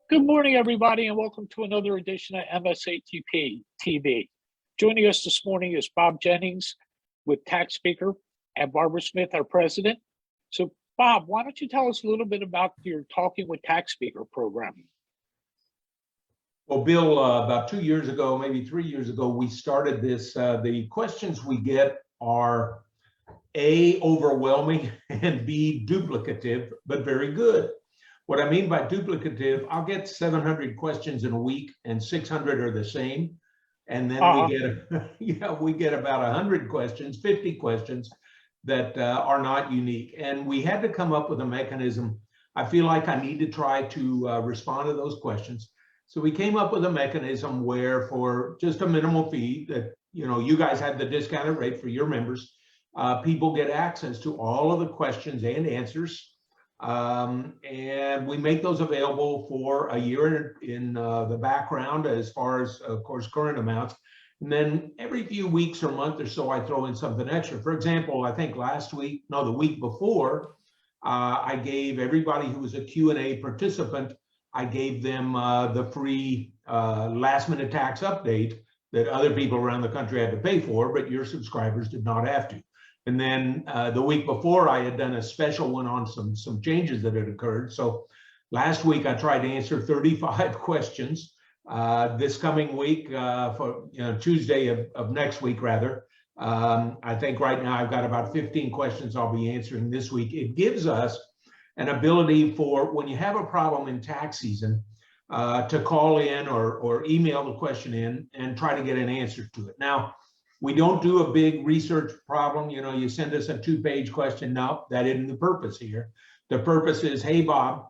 Good morning, everybody, and welcome to another edition of MSATP TV. Joining us this morning is Bob Jennings with TaxSpeaker and Barbara Smith, our president. So, Bob, why don't you tell us a little bit about your Talking with TaxSpeaker program? Well, Bill, about 2 years ago, maybe 3 years ago, we started this. The questions we get are A, overwhelming, and B, duplicative, but very good. What I mean by duplicative, I'll get 700 questions in a week and 600 are the same. And then we get about 100 questions, 50 questions that are not unique. And we had to come up with a mechanism. I feel like I need to try to respond to those questions. So we came up with a mechanism where for just a minimal fee that, you guys have the discounted rate for your members, people get access to all of the questions and answers. And we make those available for a year in the background as far as, of course, current amounts. And then every few weeks or month or so, I throw in something extra. For example, I think the week before, I gave everybody who was a Q&A participant, I gave them the free last minute tax update that other people around the country had to pay for, but your subscribers did not have to. And then the week before, I had done a special one on some changes that had occurred. So last week, I tried to answer 35 questions. This coming week, for Tuesday of next week, rather, I think right now I've got about 15 questions I'll be answering this week. It gives us an ability for when you have a problem in tax season to call in or email the question in and try to get an answer to it. Now, we don't do a big research problem. You send us a 2-page question. No, that isn't the purpose here. The purpose is, hey, Bob,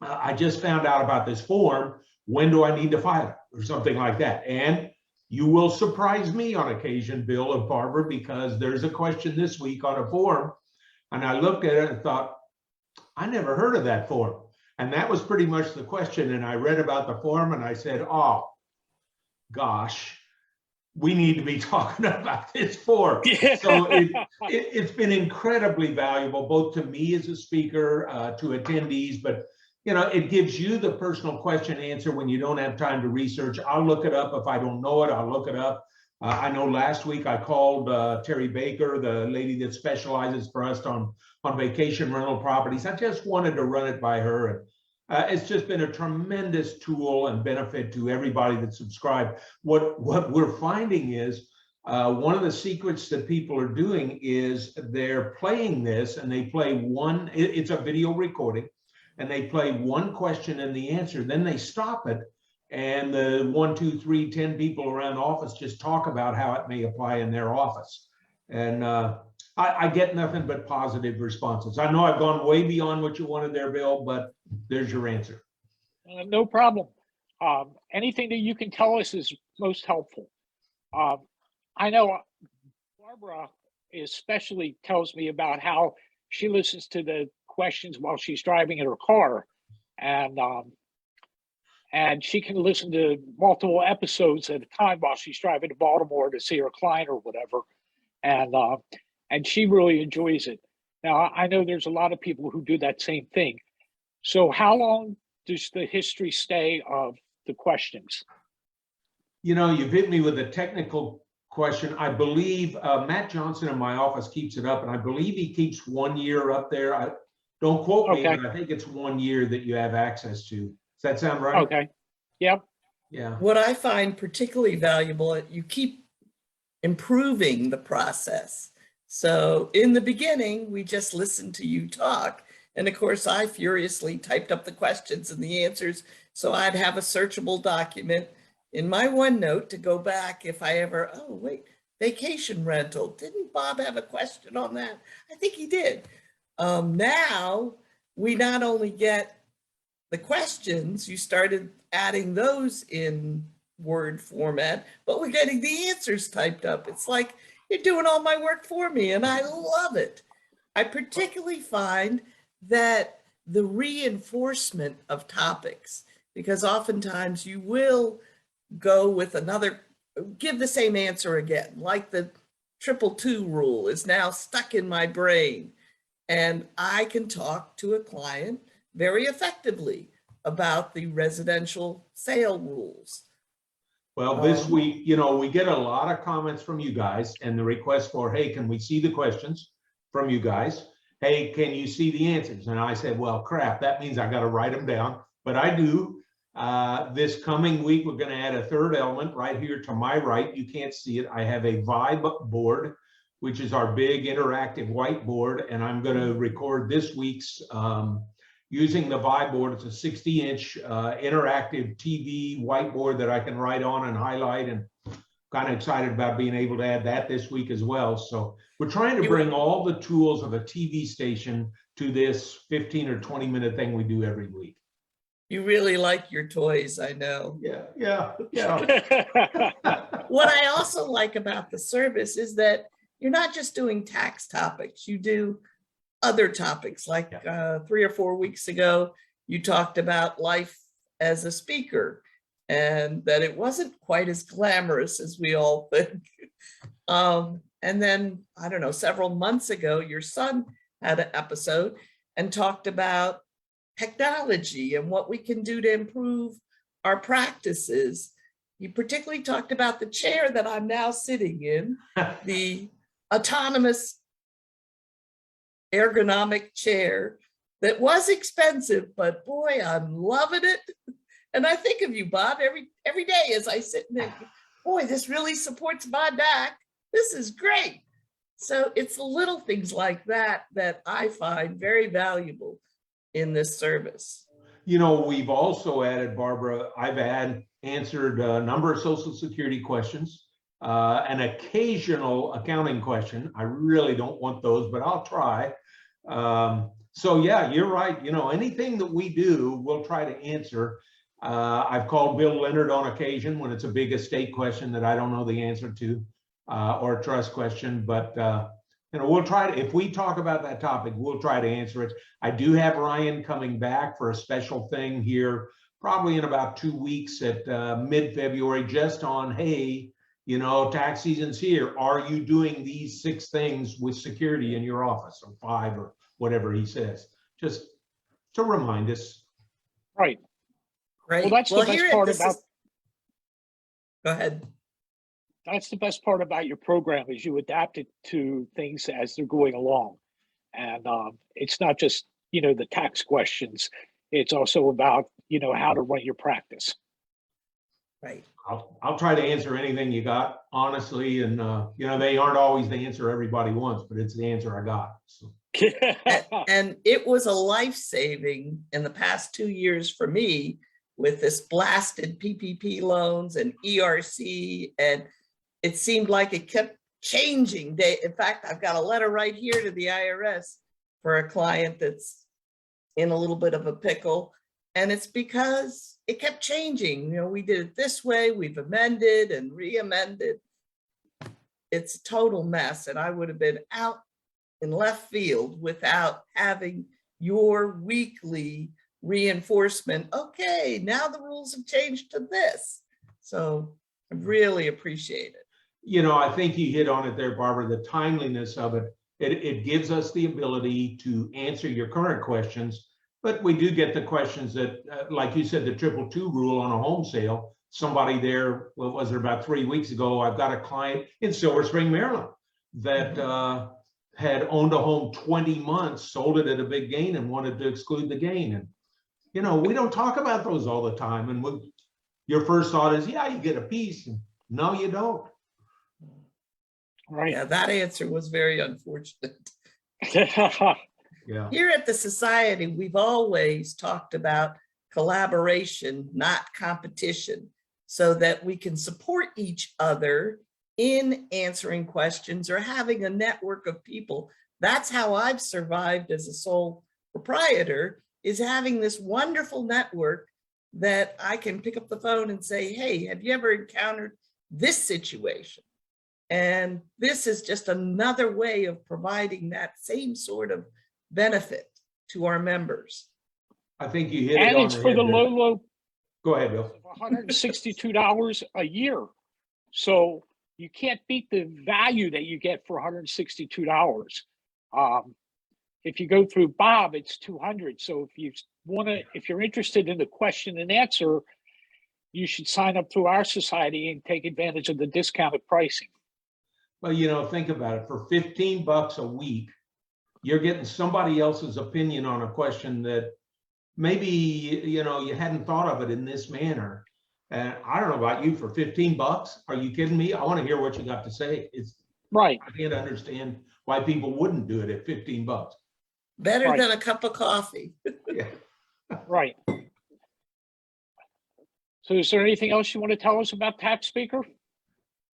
I just found out about this form. When do I need to file it? Or something like that. And you will surprise me on occasion, Bill and Barbara, because there's a question this week on a form. And I looked at it and thought, I never heard of that form. And that was pretty much the question. And I read about the form and I said, oh, gosh, we need to be talking about this form. Yeah. So it's been incredibly valuable, both to me as a speaker, to attendees, but it gives you the personal question answer when you don't have time to research. I'll look it up. If I don't know it, I'll look it up. I know last week I called Terry Baker, the lady that specializes for us on vacation rental properties. I just wanted to run it by her. And it's just been a tremendous tool and benefit to everybody that subscribed. What we're finding is one of the secrets that people are doing is they're playing this and they play it's a video recording, and they play one question and the answer, then they stop it. And the 1, 2, 3, 10 people around the office just talk about how it may apply in their office. And I get nothing but positive responses. I know I've gone way beyond what you wanted there, Bill, but there's your answer. No problem. Anything that you can tell us is most helpful. I know Barbara especially tells me about how she listens to the questions while she's driving in her car. And she can listen to multiple episodes at a time while she's driving to Baltimore to see her client or whatever. And she really enjoys it. Now, I know there's a lot of people who do that same thing. So how long does the history stay of the questions? You've hit me with a technical question. I believe Matt Johnson in my office keeps it up, and I believe he keeps 1 year up there. Don't quote me, but I think it's 1 year that you have access to. Does that sound right? Okay. Yep. Yeah. What I find particularly valuable, you keep improving the process. So in the beginning, we just listened to you talk. And of course, I furiously typed up the questions and the answers. So I'd have a searchable document in my OneNote to go back if I ever, oh, wait, vacation rental. Didn't Bob have a question on that? I think he did. Now, we not only get the questions, you started adding those in Word format, but we're getting the answers typed up. It's like you're doing all my work for me, and I love it. I particularly find that the reinforcement of topics, because oftentimes you will go with give the same answer again, like the 222 rule is now stuck in my brain. And I can talk to a client very effectively about the residential sale rules. Well, this week, we get a lot of comments from you guys and the request for, hey, can we see the questions from you guys? Hey, can you see the answers? And I said, well, crap, that means I got to write them down, but I do. This coming week, we're going to add a third element right here to my right. You can't see it. I have a Vibe board, which is our big interactive whiteboard, and I'm going to record this week's using the Vibe board. It's a 60-inch interactive TV whiteboard that I can write on and highlight, and kind of excited about being able to add that this week as well. So we're trying to bring all the tools of a TV station to this 15 or 20-minute thing we do every week. You really like your toys, I know. Yeah. What I also like about the service is that you're not just doing tax topics, you do other topics. Like 3 or 4 weeks ago, you talked about life as a speaker and that it wasn't quite as glamorous as we all think. And then, I don't know, several months ago, your son had an episode and talked about technology and what we can do to improve our practices. You particularly talked about the chair that I'm now sitting in, the autonomous ergonomic chair that was expensive, but boy, I'm loving it. And I think of you, Bob, every day as I sit and think, boy, this really supports my back. This is great. So it's the little things like that that I find very valuable in this service. We've also added, Barbara, I've answered a number of Social Security questions, an occasional accounting question. I really don't want those, but I'll try. So yeah, you're right. Anything that we do, we'll try to answer. I've called Bill Leonard on occasion when it's a big estate question that I don't know the answer to, or a trust question, but we'll try to, if we talk about that topic, we'll try to answer it. I do have Ryan coming back for a special thing here, probably in about 2 weeks at mid-February, just on, hey, tax season's here. Are you doing these 6 things with security in your office, or 5, or whatever he says, just to remind us. Right. Great. Well, that's the best part about. Go ahead. That's the best part about your program, is you adapt it to things as they're going along. And it's not just, the tax questions. It's also about, how to run your practice. Right. I'll try to answer anything you got, honestly. And, they aren't always the answer everybody wants, but it's the answer I got. So. And it was a life-saving in the past 2 years for me with this blasted PPP loans and ERC, and it seemed like it kept changing. In fact, I've got a letter right here to the IRS for a client that's in a little bit of a pickle, and it's because it kept changing. We did it this way, we've amended and re-amended. It's a total mess, and I would have been out in left field without having your weekly reinforcement. Okay, now the rules have changed to this. So I really appreciate it. I think you hit on it there, Barbara, the timeliness of it. It gives us the ability to answer your current questions, but we do get the questions that, like you said, the 222 rule on a home sale. Somebody there, what was it, about 3 weeks ago, I've got a client in Silver Spring, Maryland, that had owned a home 20 months, sold it at a big gain, and wanted to exclude the gain. And, we don't talk about those all the time. And your first thought is, yeah, you get a piece. And no, you don't. Right. Yeah, that answer was very unfortunate. Yeah. Here at the Society, we've always talked about collaboration, not competition, so that we can support each other in answering questions or having a network of people. That's how I've survived as a sole proprietor, is having this wonderful network that I can pick up the phone and say, hey, have you ever encountered this situation? And this is just another way of providing that same sort of benefit to our members. I think you hit it And on it's the for head the there. low Go ahead, Bill. $162 a year. So you can't beat the value that you get for $162. If you go through Bob, it's $200. So if you if you're interested in the question and answer, you should sign up through our society and take advantage of the discounted pricing. Well, you know, think about it. For $15 a week, you're getting somebody else's opinion on a question that maybe, you know, you hadn't thought of it in this manner. And I don't know about you, for $15, are you kidding me? I want to hear what you got to say. It's Right. I can't understand why people wouldn't do it at $15. Better Right. than a cup of coffee. Yeah. Right. So is there anything else you want to tell us about TaxSpeaker?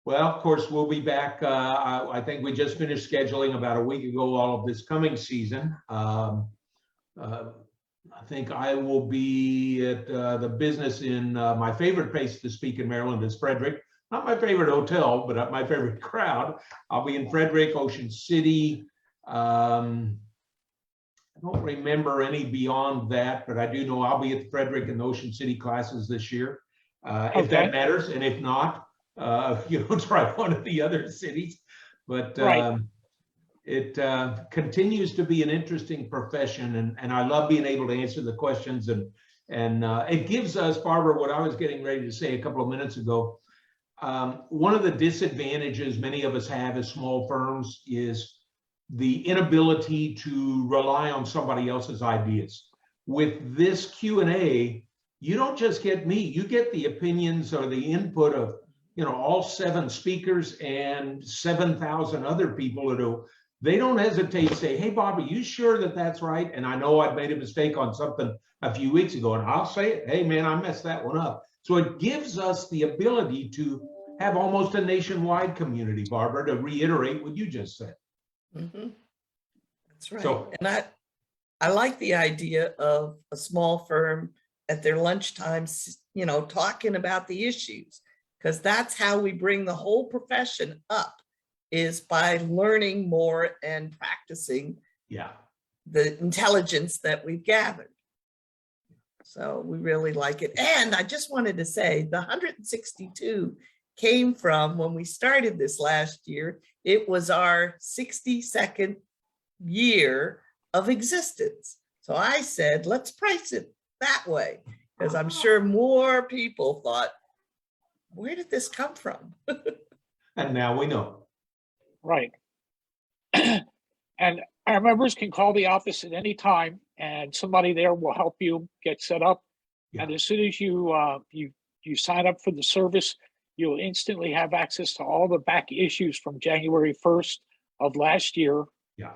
Well, of course, we'll be back. I think we just finished scheduling about a week ago all of this coming season. I think I will be at the business in my favorite place to speak in Maryland is Frederick. Not my favorite hotel, but my favorite crowd. I'll be in Frederick, Ocean City. I don't remember any beyond that, but I do know I'll be at the Frederick and Ocean City classes this year, if that matters. And if not, you know, try one of the other cities. But Right. it continues to be an interesting profession, and I love being able to answer the questions, and it gives us, Barbara, what I was getting ready to say a couple of minutes ago. One of the disadvantages many of us have as small firms is the inability to rely on somebody else's ideas. With this Q&A, you don't just get me, you get the opinions or the input of, you know, all 7 speakers and 7,000 other people who they don't hesitate to say, hey, Bob, are you sure that that's right? And I know I've made a mistake on something a few weeks ago, and I'll say it, hey, man, I messed that one up. So it gives us the ability to have almost a nationwide community, Barbara, to reiterate what you just said. Mm-hmm. That's right. So, and I like the idea of a small firm at their lunchtimes, you know, talking about the issues, because that's how we bring the whole profession up, is by learning more and practicing yeah. the intelligence that we've gathered. So we really like it. And I just wanted to say the 162 came from when we started this last year. It was our 62nd year of existence. So I said, let's price it that way, because I'm sure more people thought, where did this come from? And now we know. Right. And our members can call the office at any time, and somebody there will help you get set up. Yeah. And as soon as you sign up for the service, you'll instantly have access to all the back issues from January 1st of last year. Yeah.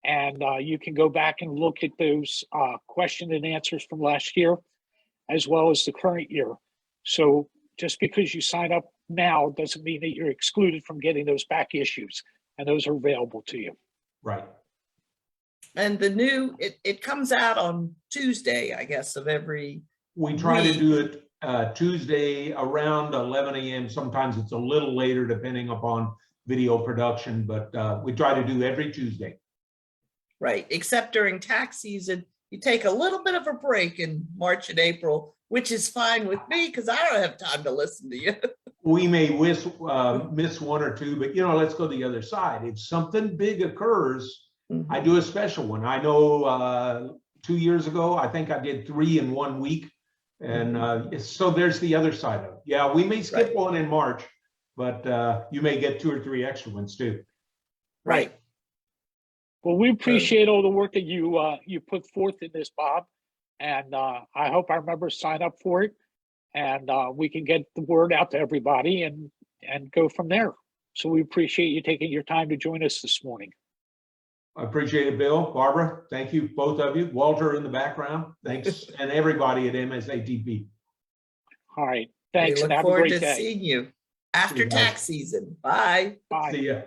And you can go back and look at those question and answers from last year, as well as the current year. So just because you sign up now doesn't mean that you're excluded from getting those back issues, and those are available to you. Right. And the new, it comes out on Tuesday, I guess, of every We try week. to do it Tuesday around 11 a.m. Sometimes it's a little later depending upon video production, but we try to do every Tuesday. Right, except during tax season, you take a little bit of a break in March and April, which is fine with me because I don't have time to listen to you. We may miss one or two, but you know, let's go the other side. If something big occurs, I do a special one. I know 2 years ago, I think I did 3 in 1 week. And so there's the other side of it. Yeah, we may skip one in March, but you may get 2 or 3 extra ones too. Right. Well, we appreciate all the work that you put forth in this, Bob. And I hope our members sign up for it, and we can get the word out to everybody and go from there. So we appreciate you taking your time to join us this morning. I appreciate it, Bill, Barbara. Thank you, both of you. Walter in the background. Thanks, and everybody at MSATP. All right. Thanks. We And look have a forward great to day. seeing you after tax season. Bye. Bye. See ya.